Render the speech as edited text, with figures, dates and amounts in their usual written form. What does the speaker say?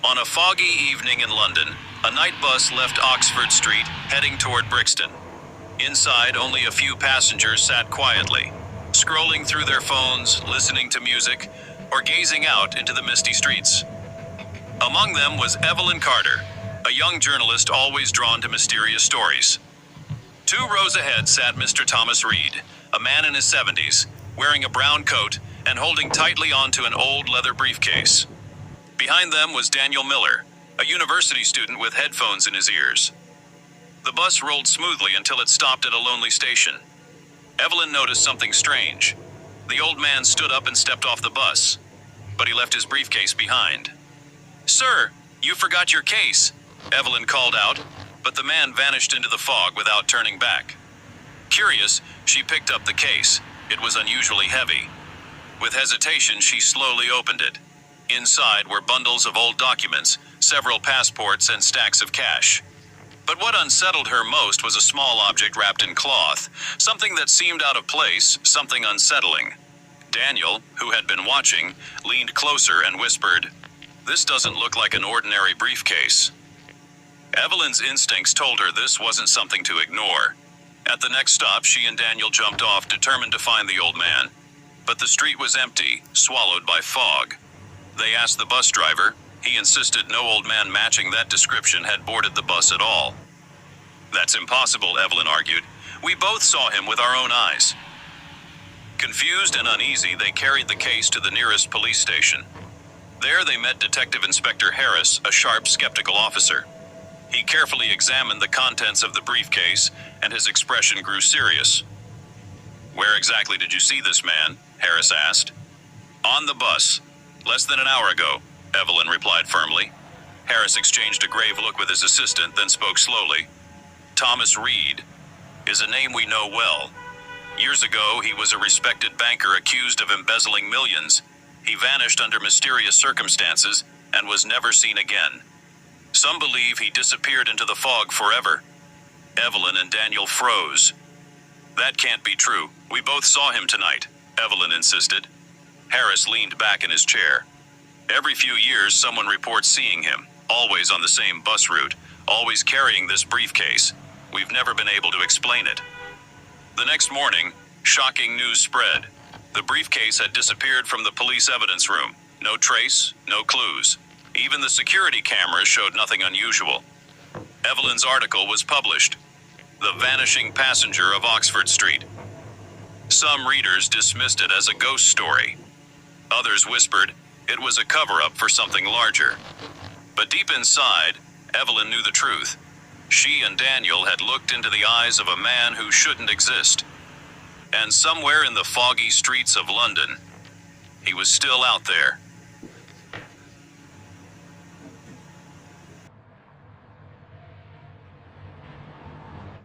On a foggy evening in London, a night bus left Oxford Street, heading toward Brixton. Inside, only a few passengers sat quietly, scrolling through their phones, listening to music, or gazing out into the misty streets. Among them was Evelyn Carter, a young journalist always drawn to mysterious stories. 2 rows ahead sat Mr. Thomas Reed, a man in his 70s, wearing a brown coat and holding tightly onto an old leather briefcase. Behind them was Daniel Miller, a university student with headphones in his ears. The bus rolled smoothly until it stopped at a lonely station. Evelyn noticed something strange. The old man stood up and stepped off the bus, but he left his briefcase behind. "Sir, you forgot your case," Evelyn called out, but the man vanished into the fog without turning back. Curious, she picked up the case. It was unusually heavy. With hesitation, she slowly opened it. Inside were bundles of old documents, several passports, and stacks of cash. But what unsettled her most was a small object wrapped in cloth, something that seemed out of place, something unsettling. Daniel, who had been watching, leaned closer and whispered, "This doesn't look like an ordinary briefcase." Evelyn's instincts told her this wasn't something to ignore. At the next stop, she and Daniel jumped off, determined to find the old man. But the street was empty, swallowed by fog. They asked the bus driver. He insisted no old man matching that description had boarded the bus at all. "That's impossible," Evelyn argued. "We both saw him with our own eyes." Confused and uneasy, they carried the case to the nearest police station. There they met Detective Inspector Harris, a sharp, skeptical officer. He carefully examined the contents of the briefcase, and his expression grew serious. "Where exactly did you see this man?" Harris asked. "On the bus. Less than an hour ago," Evelyn replied firmly. Harris exchanged a grave look with his assistant, then spoke slowly. "Thomas Reed is a name we know well. Years ago, he was a respected banker accused of embezzling millions. He vanished under mysterious circumstances and was never seen again. Some believe he disappeared into the fog forever." Evelyn and Daniel froze. "That can't be true. We both saw him tonight," Evelyn insisted. Harris leaned back in his chair. "Every few years, someone reports seeing him, always on the same bus route, always carrying this briefcase. We've never been able to explain it." The next morning, shocking news spread. The briefcase had disappeared from the police evidence room. No trace, no clues. Even the security cameras showed nothing unusual. Evelyn's article was published. "The Vanishing Passenger of Oxford Street." Some readers dismissed it as a ghost story. Others whispered it was a cover-up for something larger. But deep inside, Evelyn knew the truth. She and Daniel had looked into the eyes of a man who shouldn't exist. And somewhere in the foggy streets of London, he was still out there,